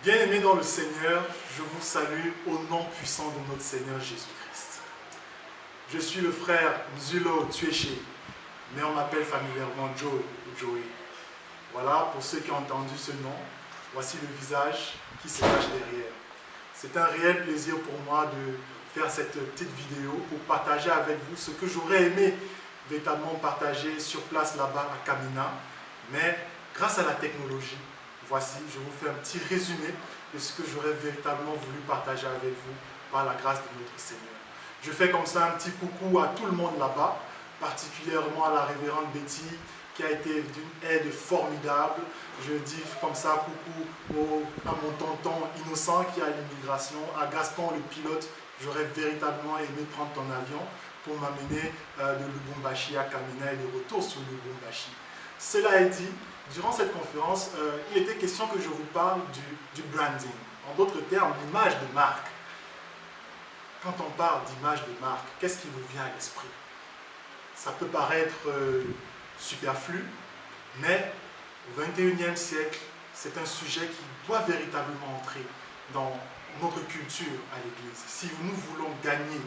Bien-aimés dans le Seigneur, je vous salue au nom puissant de notre Seigneur Jésus-Christ. Je suis le frère Nzulo Tueché, mais on m'appelle familièrement Joe ou Joey. Voilà, pour ceux qui ont entendu ce nom, voici le visage qui se cache derrière. C'est un réel plaisir pour moi de faire cette petite vidéo pour partager avec vous ce que j'aurais aimé véritablement partager sur place là-bas à Kamina. Mais grâce à la technologie, voici, je vous fais un petit résumé de ce que j'aurais véritablement voulu partager avec vous par la grâce de notre Seigneur. Je fais comme ça un petit coucou à tout le monde là-bas, particulièrement à la révérende Betty, qui a été d'une aide formidable. Je dis comme ça coucou à mon tonton Innocent qui est à l'immigration, à Gaston le pilote. J'aurais véritablement aimé prendre ton avion pour m'amener de Lubumbashi à Kamina et de retour sur Lubumbashi. Cela est dit, durant cette conférence, il était question que je vous parle du branding. En d'autres termes, l'image de marque. Quand on parle d'image de marque, qu'est-ce qui vous vient à l'esprit? Ça peut paraître superflu, mais au XXIe siècle, c'est un sujet qui doit véritablement entrer dans notre culture à l'Église. Si nous voulons gagner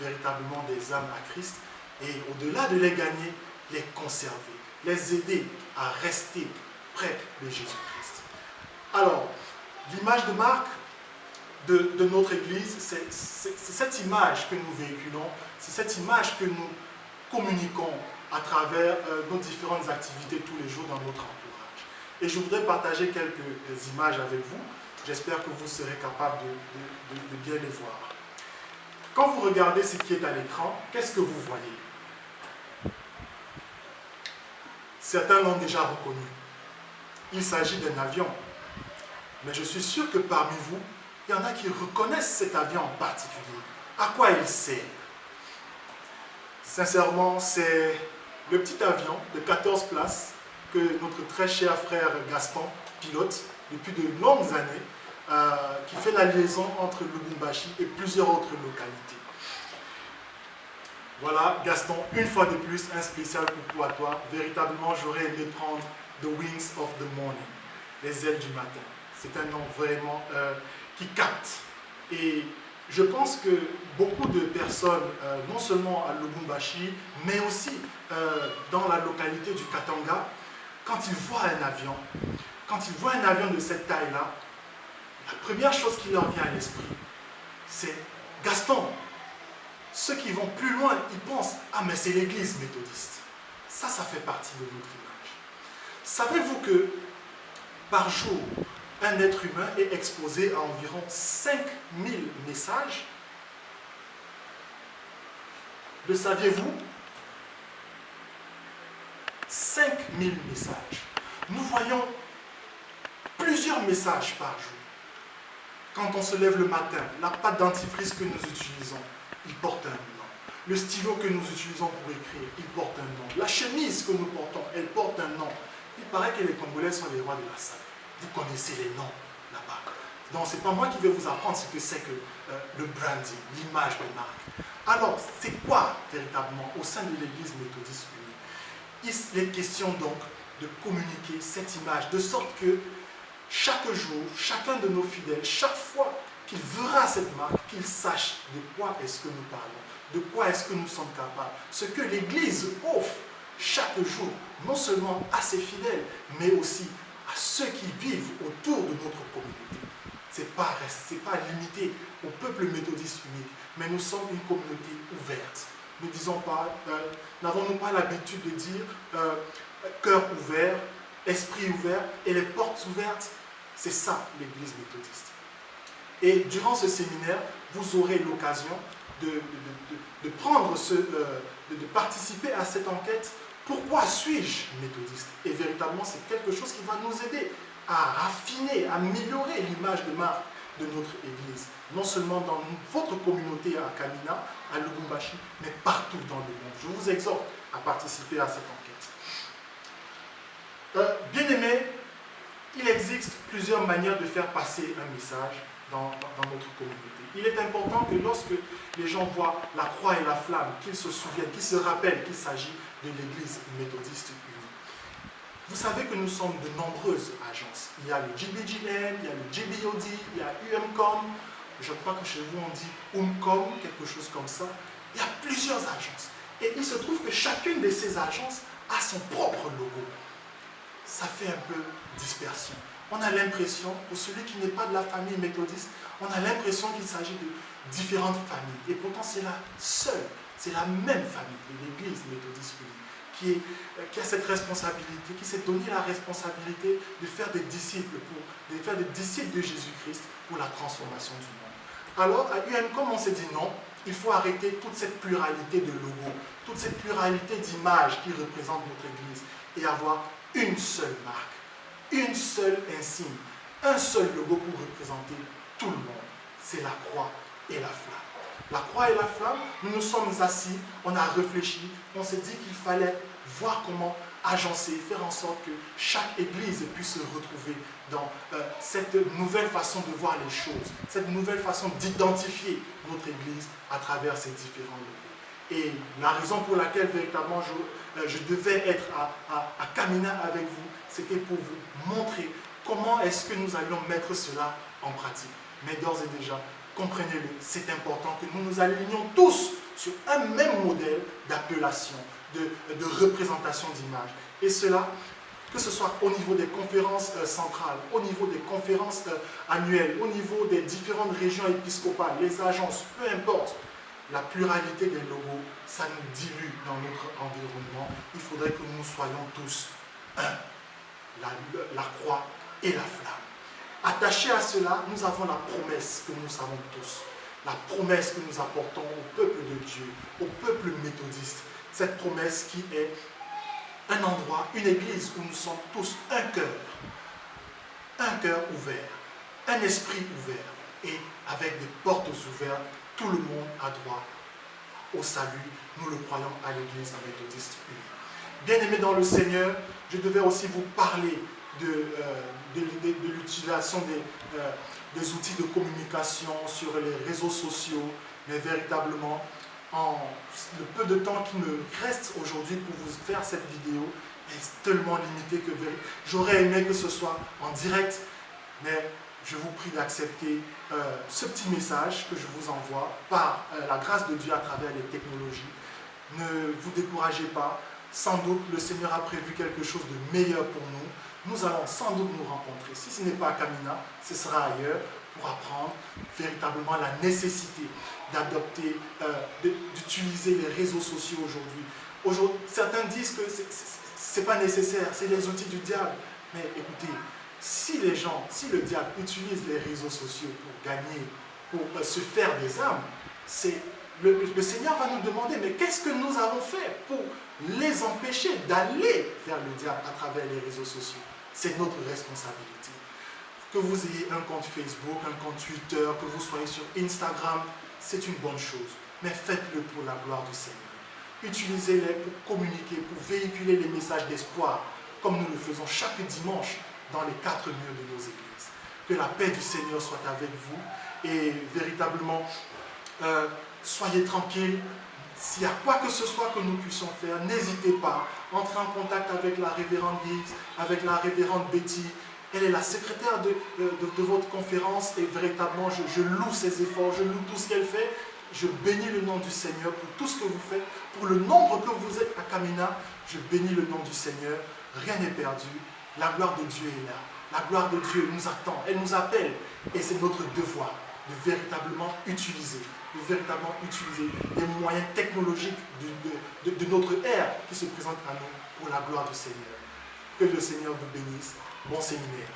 véritablement des âmes à Christ, et au-delà de les gagner, les conserver, les aider à rester près de Jésus-Christ. Alors, l'image de marque de notre Église, c'est cette image que nous véhiculons, c'est cette image que nous communiquons à travers nos différentes activités tous les jours dans notre entourage. Et je voudrais partager quelques images avec vous. J'espère que vous serez capable de bien les voir. Quand vous regardez ce qui est à l'écran, qu'est-ce que vous voyez? Certains l'ont déjà reconnu. Il s'agit d'un avion. Mais je suis sûr que parmi vous, il y en a qui reconnaissent cet avion en particulier. À quoi il sert? Sincèrement, c'est le petit avion de 14 places que notre très cher frère Gaston pilote depuis de longues années, qui fait la liaison entre Lubumbashi et plusieurs autres localités. Voilà, Gaston, une fois de plus, un spécial coucou à toi. Véritablement, j'aurais aimé prendre The Wings of the Morning, les ailes du matin. C'est un nom vraiment qui capte. Et je pense que beaucoup de personnes, non seulement à Lubumbashi, mais aussi dans la localité du Katanga, quand ils voient un avion de cette taille-là, la première chose qui leur vient à l'esprit, c'est Gaston. Ceux qui vont plus loin, ils pensent « Ah, mais c'est l'église méthodiste ». Ça fait partie de notre image. Savez-vous que par jour, un être humain est exposé à environ 5000 messages? Le saviez-vous? 5000 messages. Nous voyons plusieurs messages par jour. Quand on se lève le matin, la pâte dentifrice que nous utilisons, il porte un nom. Le stylo que nous utilisons pour écrire, il porte un nom. La chemise que nous portons, elle porte un nom. Il paraît que les Congolais sont les rois de la salle. Vous connaissez les noms là-bas. Donc, ce n'est pas moi qui vais vous apprendre ce que c'est que le branding, l'image de marque. Alors, c'est quoi véritablement au sein de l'Église méthodiste unie? Il est question donc de communiquer cette image de sorte que chaque jour, chacun de nos fidèles, chaque fois qu'il verra cette marque, qu'il sache de quoi est-ce que nous parlons, de quoi est-ce que nous sommes capables, ce que l'Église offre chaque jour, non seulement à ses fidèles, mais aussi à ceux qui vivent autour de notre communauté. Ce n'est pas limité au peuple méthodiste unique, mais nous sommes une communauté ouverte. Ne disons pas, n'avons-nous pas l'habitude de dire cœur ouvert, esprit ouvert et les portes ouvertes? C'est ça l'Église méthodiste. Et durant ce séminaire, vous aurez l'occasion de participer à cette enquête. Pourquoi suis-je méthodiste? Et véritablement, c'est quelque chose qui va nous aider à raffiner, à améliorer l'image de marque de notre Église. Non seulement dans votre communauté à Kamina, à Lubumbashi, mais partout dans le monde. Je vous exhorte à participer à cette enquête. Bien-aimés, il existe plusieurs manières de faire passer un message dans notre communauté. Il est important que lorsque les gens voient la croix et la flamme, qu'ils se souviennent, qu'ils se rappellent qu'il s'agit de l'Église méthodiste unie. Vous savez que nous sommes de nombreuses agences. Il y a le GBGM, il y a le GBOD, il y a UMCOM, je crois que chez vous on dit UMCOM, quelque chose comme ça. Il y a plusieurs agences. Et il se trouve que chacune de ces agences a son propre logo. Ça fait un peu dispersion. On a l'impression, pour celui qui n'est pas de la famille méthodiste, on a l'impression qu'il s'agit de différentes familles. Et pourtant c'est la seule, c'est la même famille de l'Église méthodiste unie qui a cette responsabilité, qui s'est donné la responsabilité de faire des disciples, de Jésus-Christ pour la transformation du monde. Alors, à UMCOM, on s'est dit non, il faut arrêter toute cette pluralité de logos, toute cette pluralité d'images qui représentent notre Église et avoir une seule marque, une seule insigne, un seul logo pour représenter tout le monde. C'est la croix et la flamme. La croix et la flamme, nous nous sommes assis, on a réfléchi, on s'est dit qu'il fallait voir comment agencer, faire en sorte que chaque église puisse se retrouver dans cette nouvelle façon de voir les choses, cette nouvelle façon d'identifier notre église à travers ces différents logos. Et la raison pour laquelle véritablement je devais être à Camina avec vous, c'était pour vous montrer comment est-ce que nous allions mettre cela en pratique. Mais d'ores et déjà, comprenez-le, c'est important que nous nous alignions tous sur un même modèle d'appellation, de représentation d'image. Et cela, que ce soit au niveau des conférences centrales, au niveau des conférences annuelles, au niveau des différentes régions épiscopales, les agences, peu importe, la pluralité des logos, ça nous dilue dans notre environnement. Il faudrait que nous soyons tous un, la croix et la flamme. Attaché à cela, nous avons la promesse que nous savons tous, la promesse que nous apportons au peuple de Dieu, au peuple méthodiste. Cette promesse qui est un endroit, une église où nous sommes tous un cœur ouvert, un esprit ouvert et avec des portes ouvertes, tout le monde a droit au salut. Nous le croyons à l'église méthodiste unie. Bien-aimés dans le Seigneur, je devais aussi vous parler de l'utilisation des outils de communication sur les réseaux sociaux, mais véritablement, en le peu de temps qui me reste aujourd'hui pour vous faire cette vidéo est tellement limité que j'aurais aimé que ce soit en direct, mais je vous prie d'accepter ce petit message que je vous envoie par la grâce de Dieu à travers les technologies. Ne vous découragez pas, sans doute le Seigneur a prévu quelque chose de meilleur pour nous. Nous allons sans doute nous rencontrer. Si ce n'est pas à Camina, ce sera ailleurs pour apprendre véritablement la nécessité d'adopter, d'utiliser les réseaux sociaux aujourd'hui. Certains disent que ce n'est pas nécessaire, c'est les outils du diable. Mais écoutez, si le diable utilise les réseaux sociaux pour gagner, pour se faire des âmes, le Seigneur va nous demander, mais qu'est-ce que nous avons fait pour les empêcher d'aller vers le diable à travers les réseaux sociaux? C'est notre responsabilité. Que vous ayez un compte Facebook, un compte Twitter, que vous soyez sur Instagram, c'est une bonne chose. Mais faites-le pour la gloire du Seigneur. Utilisez-les pour communiquer, pour véhiculer les messages d'espoir, comme nous le faisons chaque dimanche dans les 4 murs de nos églises. Que la paix du Seigneur soit avec vous et véritablement, soyez tranquilles. S'il y a quoi que ce soit que nous puissions faire, n'hésitez pas. Entrez en contact avec la révérende Higgs, avec la révérende Betty. Elle est la secrétaire de votre conférence et véritablement, je loue ses efforts, je loue tout ce qu'elle fait. Je bénis le nom du Seigneur pour tout ce que vous faites, pour le nombre que vous êtes à Camina. Je bénis le nom du Seigneur. Rien n'est perdu. La gloire de Dieu est là. La gloire de Dieu nous attend. Elle nous appelle. Et c'est notre devoir de véritablement utiliser les moyens technologiques de notre ère qui se présentent à nous pour la gloire du Seigneur. Que le Seigneur vous bénisse. Bon séminaire.